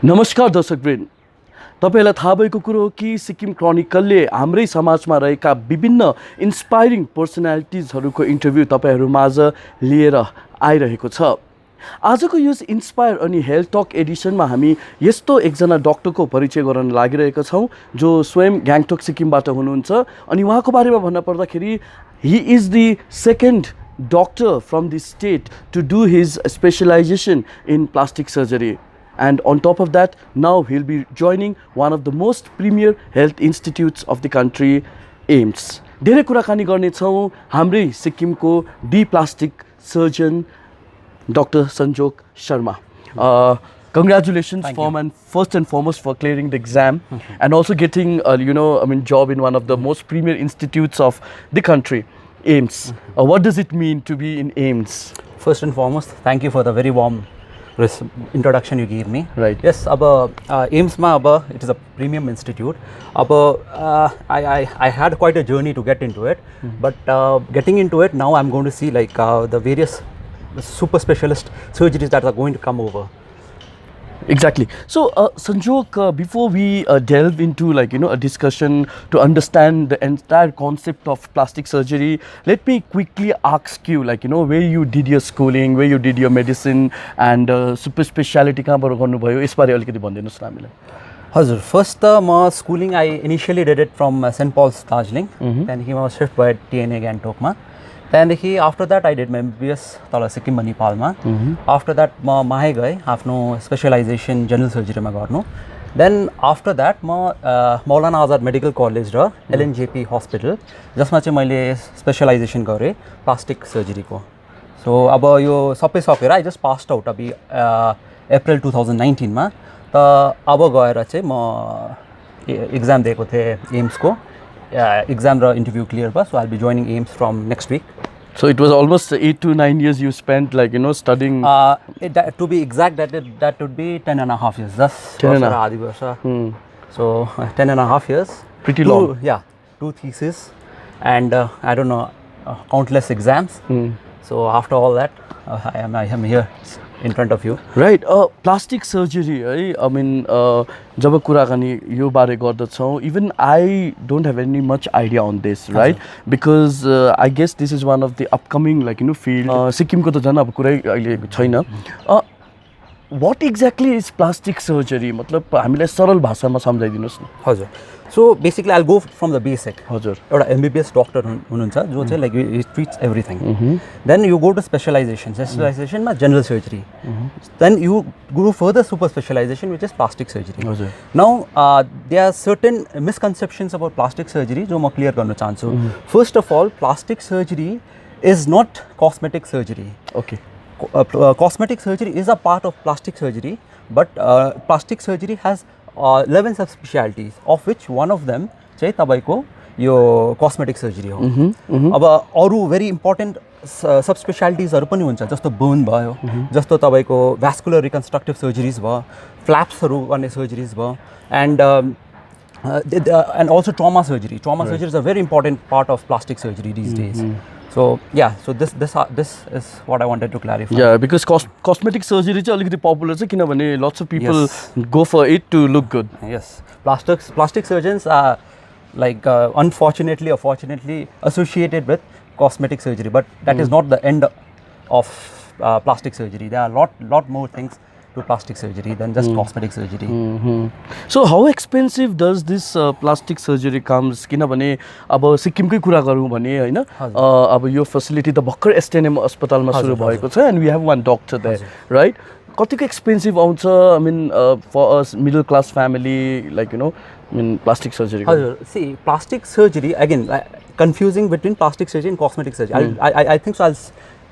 नमस्कार दर्शकवृन्द, तपाईलाई थाहा भएको कुरो हो कि सिक्किम क्रोनिकलले हाम्रै समाजमा रहेका विभिन्न इन्स्पायरिङ पर्सनालिटिजहरूको इन्टरभ्यू तपाईहरुमाझ लिएर आइरहेको छ। आजको यो इन्स्पायर अनि हेल्थ टक एडिसनमा हामी यस्तो एकजना डाक्टरको परिचय गर्न लागिरहेका छौं जो स्वयं ग्याङटोक सिक्किमबाट हुनुहुन्छ अनि उहाँको बारेमा भन्न पर्दाखेरि he is the second doctor from the state to do his specialization in plastic surgery. And on top of that, now he'll be joining one of the most premier health institutes of the country, AIMS. धेरै कुराकानी गर्ने छौं हाम्रै सिक्किमको D plastic surgeon Dr. Sanjog Sharma. Congratulations first and foremost for clearing the exam and also getting job in one of the most premier institutes of the country, AIMS. What does it mean to be in AIMS? First and foremost, thank you for the very warm introduction you gave me. Right. Yes, AIMS it is a premium institute. I had quite a journey to get into it, but getting into it now, I'm going to see like the various super specialist surgeries that are going to come over. Exactly. So Sanjog, before we delve into a discussion to understand the entire concept of plastic surgery, let me quickly ask you where you did your schooling, where you did your medicine and super speciality kaबाट गर्नुभयो यसबारे अलिकति भनिदिनुस् न हामीलाई। हजुर, first my schooling I initially did it from St. Paul's, Darjeeling. Then he was shift by TNA Gangtok ma. Then after that I did my MBBS तल सिक्किम नेपालमा. After that म माहे गए आफ्नो specialisation general surgery मा गर्नु. Then after that म Maulana Azad Medical College र LNJP hospital जसमा चाहिँ मैले specialisation गरे plastic surgery को. So अब यो सबै सकेर I just passed out अभी April 2019 मा. त अब गएर चाहिँ म exam दिएको थिए AIMS को. Exam र interview clear भयो, so I'll be joining AIMS from next week. So it was almost 8 to 9 years you spent studying. To be exact, that would be 10.5 years. That's 10.5 years. So 10.5 years. Pretty long. Yeah, 2 theses and I don't know, countless exams. So after all that, I am here in front of you. Right. Plastic surgery, I mean, जब कुराकानी यो बारे गर्दछौं, even I don't have any much idea on this, right? Because I guess this is one of the upcoming field. Sikkim को त झन् अब कुरै अहिले छैन. What exactly is plastic surgery? मतलब हामीलाई सरल भाषामा सम्झाइदिनुस् न। हजुर. So basically I'll go from the basic. हजुर. एउटा MBBS doctor हुनुहुन्छ जो चाहिँ like he treats everything. Then you go to specialization. Specialization मा general surgery. Then you go further super specialization which is plastic surgery. हजुर. Now there are certain misconceptions about plastic surgery जो म clear गर्न चाहन्छु. First of all, plastic surgery is not cosmetic surgery. Okay. Cosmetic surgery is a part of plastic surgery, but plastic surgery has 11 subspecialties, of which one of them चाहिँ तपाईको यो cosmetic surgery हो. अब अरु very important subspecialties हरु पनि हुन्छ जस्तो bone भयो, जस्तो तपाईको vascular reconstructive surgeries भयो, flaps हरु गर्ने surgeries भयो, and also trauma surgery. Trauma surgery is a very important part of plastic surgery these days. So yeah, so this is what I wanted to clarify. Yeah, because cosmetic surgery चाहिँ अलिकति popular छ किनभने lots of people go for it to look good. Yes, plastic surgeons are like unfortunately or fortunately associated with cosmetic surgery, but that is not the end of plastic surgery. There are lot more things to plastic surgery than just cosmetic surgery. So how expensive does this plastic surgery comes? किनभने अब सिक्किमकै कुरा गरौँ भने हैन, अब यो facility त भर्खर STNM अस्पतालमा सुरु भएको छ and we have one doctor there, right? कतिको expensive आउँछ? I mean for us middle class family, plastic surgery. See, plastic surgery again, confusing between plastic surgery and cosmetic surgery. I think so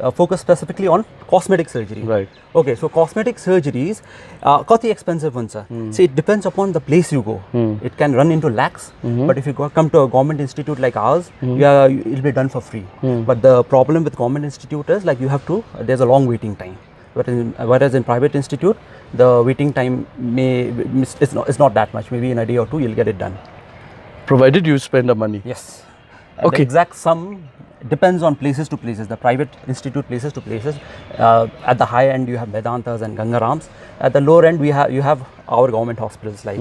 I'll focus specifically on cosmetic surgery. Right. Okay, so cosmetic surgeries कति expensive हुन्छ? See, it depends upon the place you go. It can run into lakhs, but if you come to a government institute like ours, it'll be done for free. But the problem with government institute is there's a long waiting time. Whereas in private institute, the waiting time it's not that much. Maybe in a day or two you'll get it done. Provided you spend the money. Yes. Okay. The exact sum depends on places to places, the private institute places to places. At the high end, you have Vedantas and Gangarams. At the lower end, you have our government hospitals like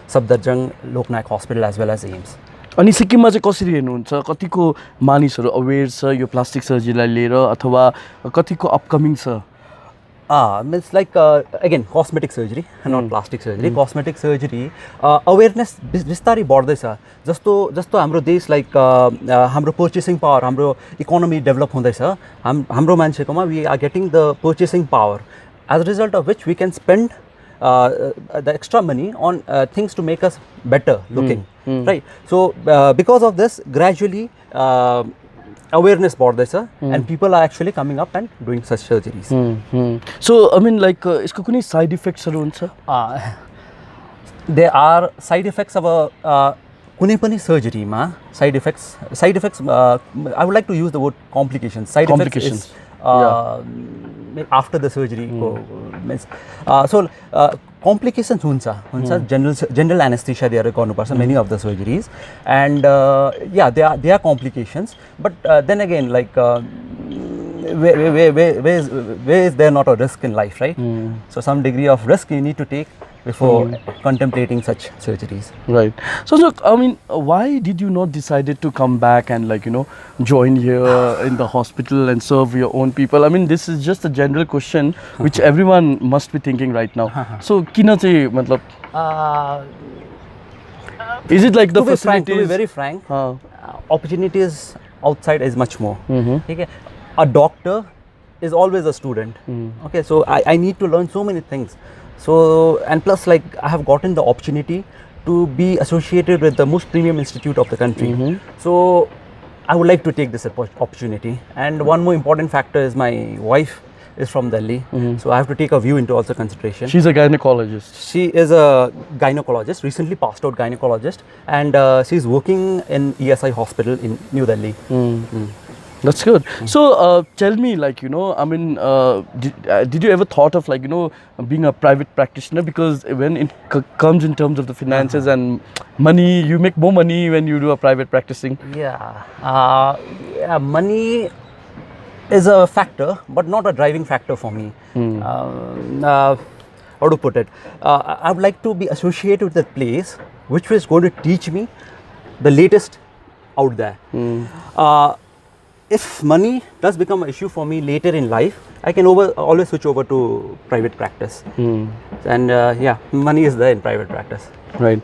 Safdarjung, Loknayak Hospital as well as AIMS. अनि सिक्किममा चाहिँ कसरी हेर्नुहुन्छ कतिको मानिसहरू अवेर छ यो plastic सर्जरीलाई लिएर अथवा कतिको अपकमिङ छ It's like again cosmetic surgery, not plastic surgery. Cosmetic surgery awareness बिस्तारै बढ्दैछ जस्तो हाम्रो देश लाइक हाम्रो पर्चेसिङ पावर हाम्रो इकोनोमी डेभलप हुँदैछ हाम्रो मान्छेकोमा we are getting the purchasing power, as a result of which we can spend the extra money on things to make us better looking, right? So because of this, gradually awareness बढ्दैछ and people are actually coming up and doing such surgeries. So I mean like यसको कुनै side इफेक्ट्सहरू हुन्छ there are side effects of कुनै पनि सर्जरीमा side effects I would like to use the word complications. Side effects is after the surgery means so complications हुन्छ general anesthesia दिएर गर्नुपर्छ many of the surgeries and they are complications, but then again like where is there not a risk in life, right? So some degree of risk you need to take before contemplating such surgeries. Right. So look, I mean, why did you not decided to come back and like, you know, join here in the hospital and serve your own people? I mean, this is just a general question which everyone must be thinking right now. So, kina chahi, matlab, is it like the facilities? To be very frank, opportunities outside is much more. Okay? A doctor is always a student. Okay, so I need to learn so many things. So, and plus like I have gotten the opportunity to be associated with the most premium institute of the country. So, I would like to take this opportunity. And one more important factor is my wife is from Delhi. So, I have to take a view into also consideration. She's a gynecologist. She is a gynecologist, recently passed out gynecologist, and she's working in ESI hospital in New Delhi. That's good. So tell me, like, you know, I mean, did you ever thought of like, you know, being a private practitioner? Because when it comes in terms of the finances and money, you make more money when you do a private practicing. Money is a factor, but not a driving factor for me. How to put it? I would like to be associated with that place which is going to teach me the latest out there. If money does become an issue for me later in life, I can always switch over to private practice. And money is there in private practice. Right.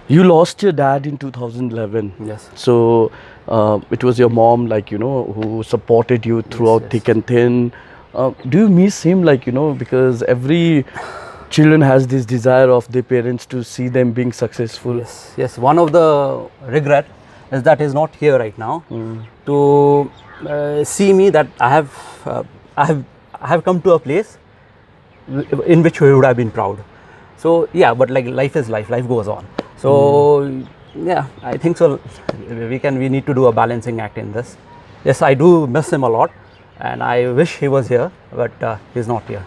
You lost your dad in 2011. Yes. So it was your mom, like, you know, who supported you throughout thick and thin. Do you miss him, like, you know, because every children has this desire of their parents to see them being successful? Yes. One of the regret is that he's not here right now to see me that I have come to a place in which he would have been proud. So but like life is life goes on. So I think so. We need to do a balancing act in this. Yes, I do miss him a lot, and I wish he was here, but he's not here.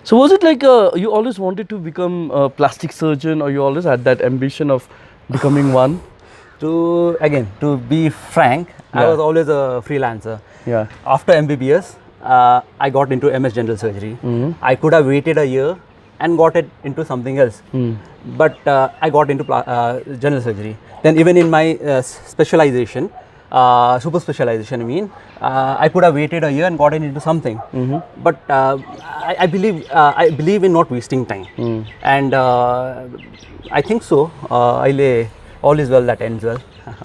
So was it like you always wanted to become a plastic surgeon, or you always had that ambition of becoming one? To be frank, I was always a freelancer. After MBBS, I got into MS General Surgery. I could have waited a year and got it into something else. But I got into general surgery. Then even in my specialization, super specialization, I could have waited a year and gotten into something. But I believe in not wasting time. And I think so. All is well that ends well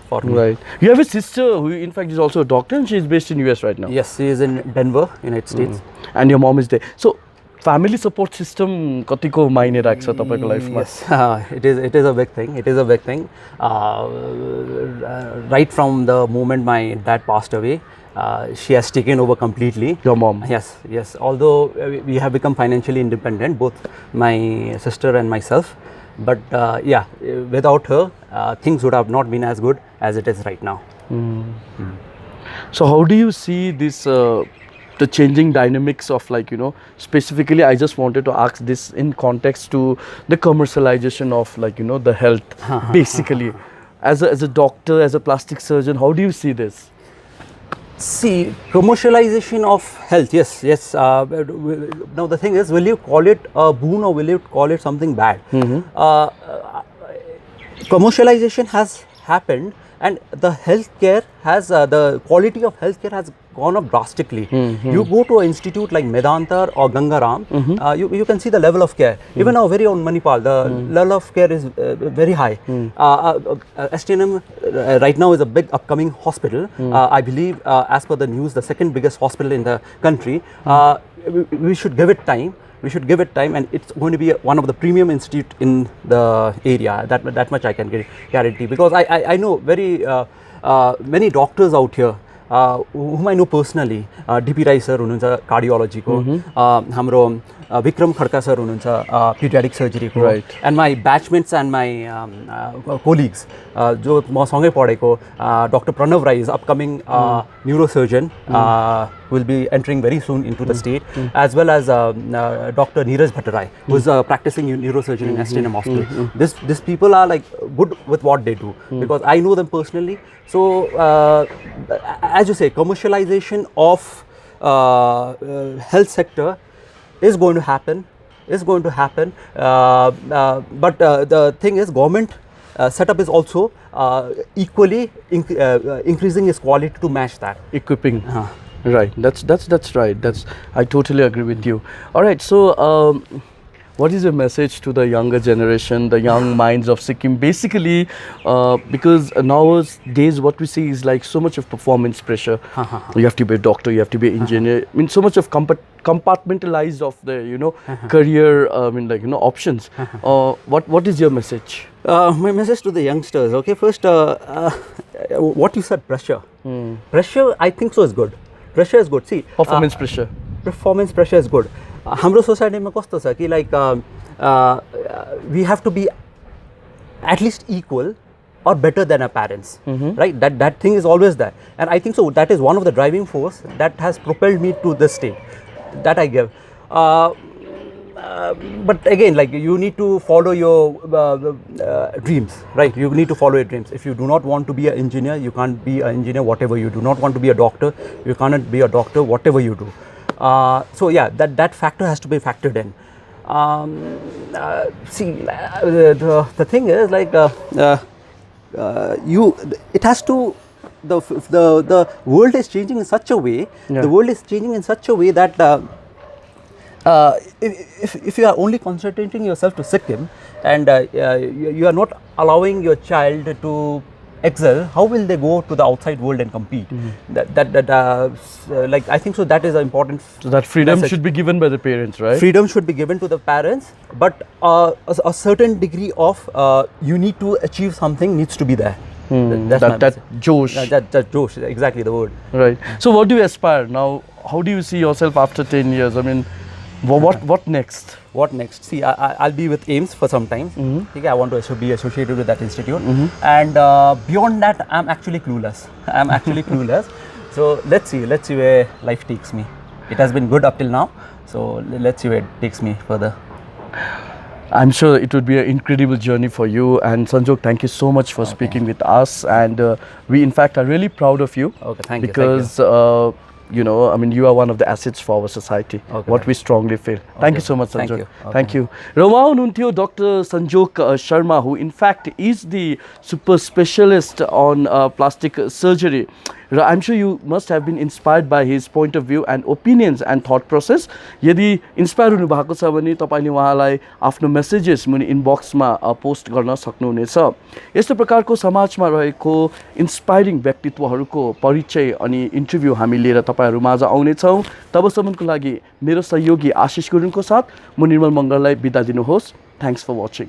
for me. Right. You have a sister who in fact is also a doctor, and she is based in US right now. Yes, she is in Denver, United States. And your mom is there. So family support system katiko maine rakcha tapaiko life ma? Yes, it is a big thing. It is a big thing. Right from the moment my dad passed away, she has taken over completely. Your mom? Yes. Although we have become financially independent, both my sister and myself. But without her, things would have not been as good as it is right now. So how do you see this, the changing dynamics of, like, you know, specifically I just wanted to ask this in context to the commercialization of, like, you know, the health basically. As a doctor, as a plastic surgeon, how do you see this? See, commercialization of health, yes. Now the thing is, will you call it a boon or will you call it something bad? Commercialization has happened, and the healthcare has the quality of healthcare has gone up drastically. You go to an institute like Medanta or Gangaram, you can see the level of care. Even our very own Manipal, the level of care is very high. STNM right now is a big upcoming hospital. I believe, as per the news, the second biggest hospital in the country. We should give it time. We should give it time, and it's going to be one of the premium institute in the area. That much I can guarantee, because I know very many doctors out here whom I know personally. DP Rai sir hununcha cardiology ko, hamro Vikram Khadka sir hununcha pediatric surgery ko, right. And my batchmates and my colleagues jo ma सँगै पढेको Dr. Pranav Rai is upcoming neurosurgeon, will be entering very soon into the state, as well as Dr. Neeraj Bhattarai, who is practicing neurosurgeon in STNM hospital. These people are like good with what they do, because I know them personally. So as you say, commercialization of health sector is going to happen, but the thing is, government setup is also equally increasing its quality to match that. Equipping. Right, that's right. I totally agree with you. All right, so what is your message to the younger generation, the young minds of Sikkim? Basically, because nowadays what we see is like so much of performance pressure. You have to be a doctor, you have to be an engineer. I mean, so much of compartmentalized of the career. Options. What is your message? My message to the youngsters. Okay, first, what you said, pressure. Pressure, I think so is good. Pressure is good. See, performance pressure. Performance pressure is good. हाम्रो सोसाइटीमा कस्तो छ कि like we have to be at least equal or better than our parents, right? That thing is always there, and I think so that is one of the driving force that has propelled me to this state that I give. But again, like, you need to follow your dreams, right? You need to follow your dreams. If you do not want to be an engineer, you can't be an engineer whatever you do. Not want to be a doctor, you cannot be a doctor whatever you do. So yeah, that factor has to be factored in. See, the thing is, like, it has to, the world is changing in such a way. Yeah. The world is changing in such a way that if you are only concentrating yourself to Sikkim, and you are not allowing your child to excel, how will they go to the outside world and compete? Like, I think so that is an important. So that freedom message. should be given by the parents, right? Freedom should be given to the parents, but a certain degree of you need to achieve something needs to be there. That Josh. That Josh, exactly the word. Right. So what do you aspire now? How do you see yourself after 10 years? I mean, what next? What next? See, I'll be with AIMS for some time. Okay, I want to be associated with that institute. And beyond that, I'm actually clueless. So let's see where life takes me. It has been good up till now. So let's see where it takes me further. I'm sure it would be an incredible journey for you. And Sanjog, thank you so much for speaking with us. And we, in fact, are really proud of you. Okay, thank you. Because I mean, you are one of the assets for our society. What we strongly feel. Thank you so much, Sanjog. Thank you. Rama hununthiyo Dr. Sanjog Sharma, who in fact is the super specialist on plastic surgery. I'm sure you must have been inspired by his point of view and opinions and thought process. यदि inspire हुनु भएको छ भने तपाईले उहाँलाई आफ्नो messages मुनि इनबक्समा post गर्न सक्नुहुनेछ। यस्तो प्रकारको समाजमा रहेको इन्स्पायरिङ व्यक्तित्वहरूको परिचय अनि इन्टरभ्यु हामी लिएर तपाईहरु माझ आउने छौं। तबसम्मको लागि मेरो सहयोगी आशिष गुरुङको साथ म निर्मल मंगललाई बिदा दिनुहोस्। Thanks for watching.